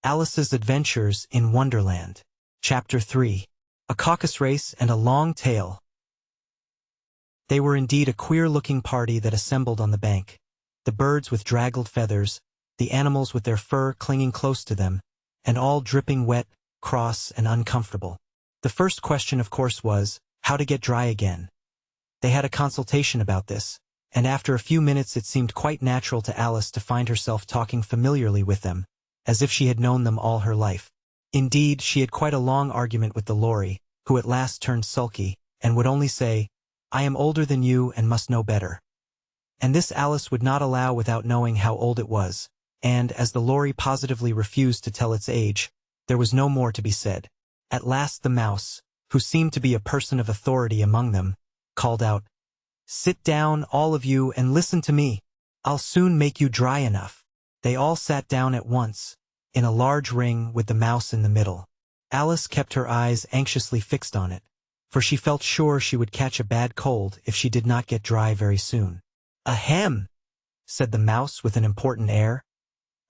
Alice's Adventures in Wonderland. Chapter 3. A Caucus Race and a Long Tail. They were indeed a queer-looking party that assembled on the bank. The birds with draggled feathers, the animals with their fur clinging close to them, and all dripping wet, cross, and uncomfortable. The first question, of course, was, how to get dry again. They had a consultation about this, and after a few minutes it seemed quite natural to Alice to find herself talking familiarly with them, as if she had known them all her life. Indeed, she had quite a long argument with the Lory, who at last turned sulky, and would only say, "I am older than you and must know better." And this Alice would not allow without knowing how old it was, and, as the Lory positively refused to tell its age, there was no more to be said. At last the mouse, who seemed to be a person of authority among them, called out, "Sit down, all of you, and listen to me. I'll soon make you dry enough." They all sat down at once, in a large ring with the mouse in the middle. Alice kept her eyes anxiously fixed on it, for she felt sure she would catch a bad cold if she did not get dry very soon. "Ahem," said the mouse with an important air.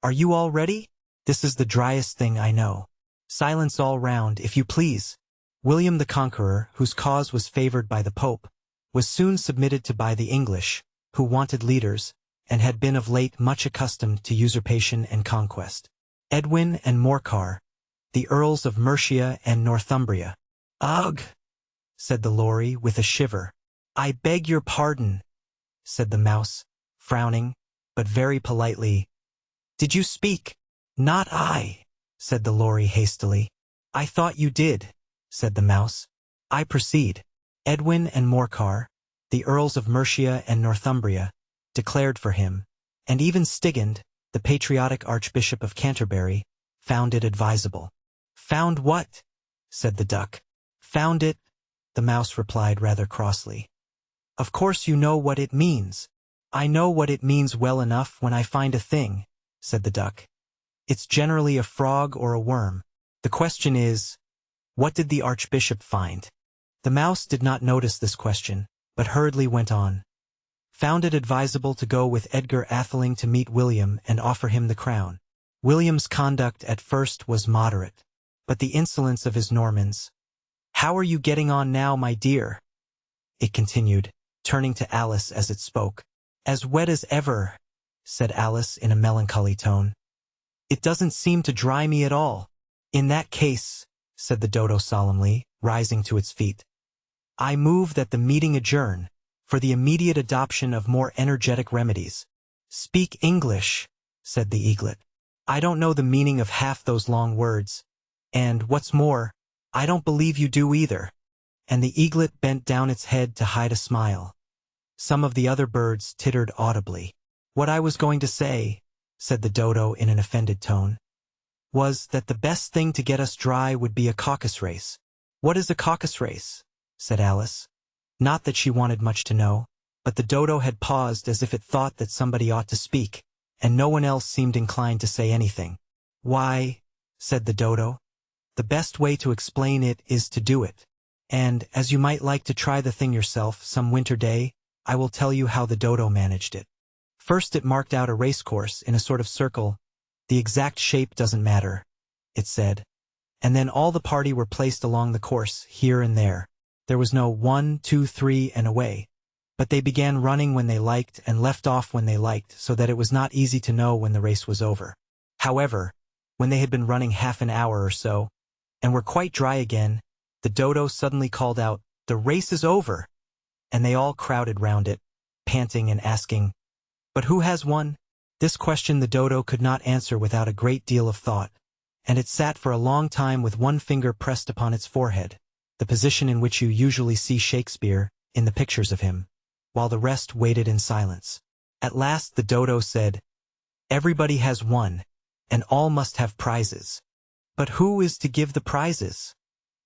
"Are you all ready? This is the driest thing I know. Silence all round, if you please." William the Conqueror, whose cause was favored by the Pope, was soon submitted to by the English, who wanted leaders, and had been of late much accustomed to usurpation and conquest. Edwin and Morcar, the Earls of Mercia and Northumbria. "Ugh," said the Lory with a shiver. "I beg your pardon," said the mouse, frowning, but very politely. "Did you speak?" "Not I," said the Lory hastily. "I thought you did," said the mouse. "I proceed." Edwin and Morcar, the Earls of Mercia and Northumbria, declared for him, and even Stigand, the patriotic Archbishop of Canterbury, found it advisable. "Found what?" said the duck. "Found it," the mouse replied rather crossly. "Of course you know what it means." "I know what it means well enough when I find a thing," said the duck. "It's generally a frog or a worm. The question is, what did the Archbishop find?" The mouse did not notice this question, but hurriedly went on. "Found it advisable to go with Edgar Atheling to meet William and offer him the crown. William's conduct at first was moderate, but the insolence of his Normans—" "How are you getting on now, my dear?" it continued, turning to Alice as it spoke. "As wet as ever," said Alice in a melancholy tone. "It doesn't seem to dry me at all." "In that case," said the dodo solemnly, rising to its feet, "I move that the meeting adjourn, for the immediate adoption of more energetic remedies." "Speak English," said the eaglet. "I don't know the meaning of half those long words, and, what's more, I don't believe you do either." And the eaglet bent down its head to hide a smile. Some of the other birds tittered audibly. "What I was going to say," said the dodo in an offended tone, "was that the best thing to get us dry would be a caucus race." "What is a caucus race?" said Alice. Not that she wanted much to know, but the dodo had paused as if it thought that somebody ought to speak, and no one else seemed inclined to say anything. "Why," said the dodo, "the best way to explain it is to do it. And, as you might like to try the thing yourself some winter day, I will tell you how the dodo managed it. First it marked out a racecourse in a sort of circle. The exact shape doesn't matter," it said. "And then all the party were placed along the course, here and there. There was no 1, 2, 3, and away. But they began running when they liked and left off when they liked, so that it was not easy to know when the race was over. However, when they had been running half an hour or so, and were quite dry again, the dodo suddenly called out, 'The race is over!' And they all crowded round it, panting and asking, 'But who has won?' This question the dodo could not answer without a great deal of thought, and it sat for a long time with one finger pressed upon its forehead, the position in which you usually see Shakespeare in the pictures of him, while the rest waited in silence. At last the dodo said, 'Everybody has won, and all must have prizes.' 'But who is to give the prizes?'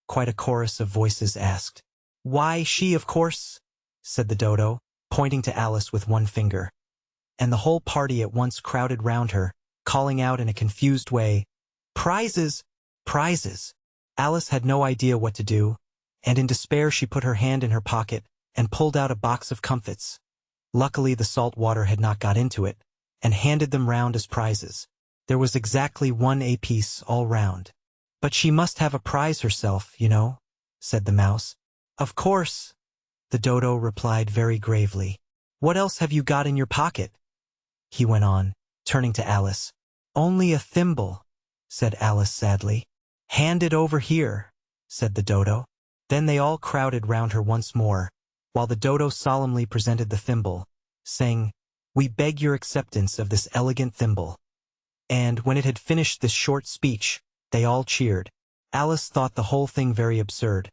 quite a chorus of voices asked. 'Why, she, of course,' said the dodo, pointing to Alice with one finger. And the whole party at once crowded round her, calling out in a confused way, 'Prizes! Prizes!' Alice had no idea what to do, and in despair she put her hand in her pocket and pulled out a box of comfits. Luckily the salt water had not got into it, and handed them round as prizes. There was exactly 1 apiece all round. "But she must have a prize herself, you know," said the mouse. "Of course," the dodo replied very gravely. "What else have you got in your pocket?" he went on, turning to Alice. "Only a thimble," said Alice sadly. "Hand it over here," said the dodo. Then they all crowded round her once more, while the dodo solemnly presented the thimble, saying, "We beg your acceptance of this elegant thimble." And when it had finished this short speech, they all cheered. Alice thought the whole thing very absurd,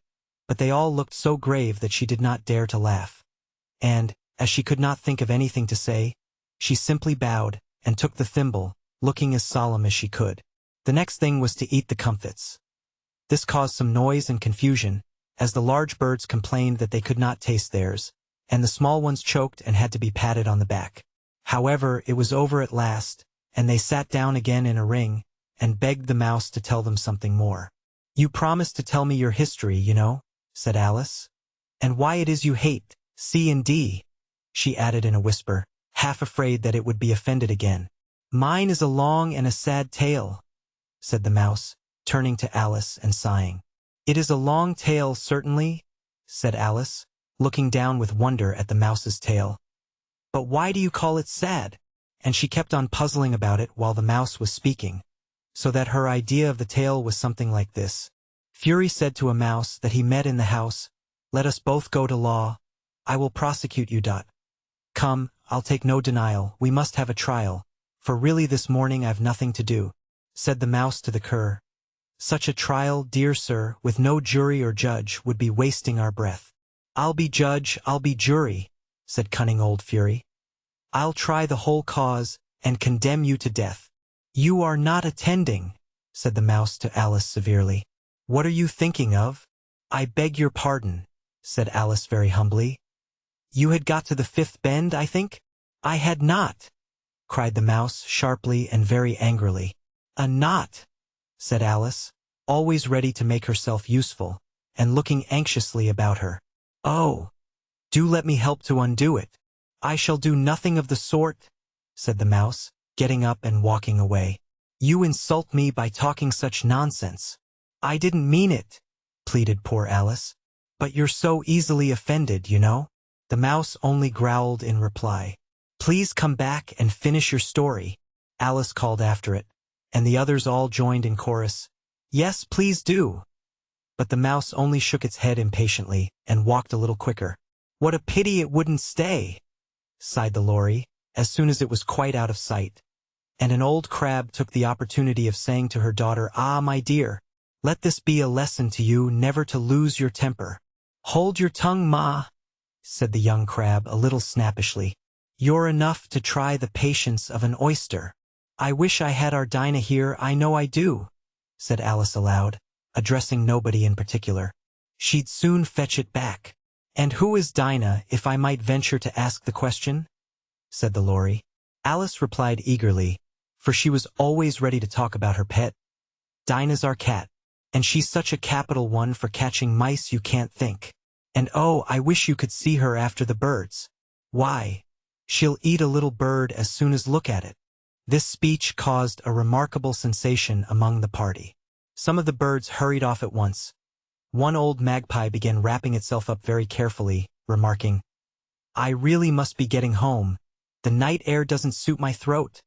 but they all looked so grave that she did not dare to laugh. And, as she could not think of anything to say, she simply bowed and took the thimble, looking as solemn as she could. The next thing was to eat the comfits. This caused some noise and confusion, as the large birds complained that they could not taste theirs, and the small ones choked and had to be patted on the back. However, it was over at last, and they sat down again in a ring, and begged the mouse to tell them something more. "You promised to tell me your history, you know," said Alice. "And why it is you hate C and D," she added in a whisper, half afraid that it would be offended again. "Mine is a long and a sad tale," said the mouse, turning to Alice and sighing. "It is a long tale, certainly," said Alice, looking down with wonder at the mouse's tail. "But why do you call it sad?" And she kept on puzzling about it while the mouse was speaking, so that her idea of the tale was something like this. Fury said to a mouse that he met in the house, "Let us both go to law. I will prosecute you. Come, I'll take no denial, we must have a trial, for really this morning I've nothing to do." Said the mouse to the cur, "Such a trial, dear sir, with no jury or judge, would be wasting our breath." "I'll be judge, I'll be jury," said cunning old Fury. "I'll try the whole cause, and condemn you to death." "You are not attending," said the mouse to Alice severely. "What are you thinking of?" "I beg your pardon," said Alice very humbly. "You had got to the 5th bend, I think?" "I had not," cried the mouse sharply and very angrily. "A knot," said Alice, always ready to make herself useful, and looking anxiously about her. "Oh, do let me help to undo it." "I shall do nothing of the sort," said the mouse, getting up and walking away. "You insult me by talking such nonsense." "I didn't mean it," pleaded poor Alice. "But you're so easily offended, you know." The mouse only growled in reply. "Please come back and finish your story," Alice called after it, and the others all joined in chorus, "Yes, please do." But the mouse only shook its head impatiently and walked a little quicker. "What a pity it wouldn't stay," sighed the lory, as soon as it was quite out of sight. And an old crab took the opportunity of saying to her daughter, "Ah, my dear, let this be a lesson to you never to lose your temper." "Hold your tongue, ma," said the young crab a little snappishly. "You're enough to try the patience of an oyster." "I wish I had our Dinah here, I know I do," said Alice aloud, addressing nobody in particular. "She'd soon fetch it back." "And who is Dinah, if I might venture to ask the question?" said the lory. Alice replied eagerly, for she was always ready to talk about her pet. "Dinah's our cat, and she's such a capital one for catching mice you can't think. And oh, I wish you could see her after the birds. Why, she'll eat a little bird as soon as look at it." This speech caused a remarkable sensation among the party. Some of the birds hurried off at once. One old magpie began wrapping itself up very carefully, remarking, "I really must be getting home. The night air doesn't suit my throat."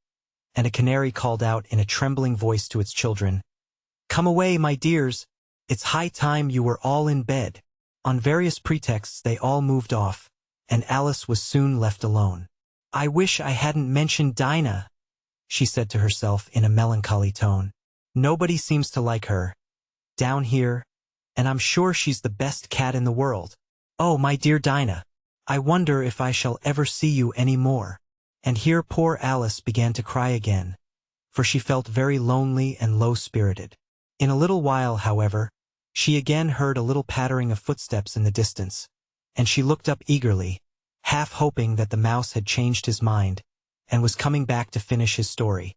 And a canary called out in a trembling voice to its children, "Come away, my dears. It's high time you were all in bed." On various pretexts they all moved off, and Alice was soon left alone. "I wish I hadn't mentioned Dinah," she said to herself in a melancholy tone. "Nobody seems to like her down here, and I'm sure she's the best cat in the world. Oh, my dear Dinah, I wonder if I shall ever see you any more." And here poor Alice began to cry again, for she felt very lonely and low-spirited. In a little while, however, she again heard a little pattering of footsteps in the distance, and she looked up eagerly, half hoping that the mouse had changed his mind, and was coming back to finish his story.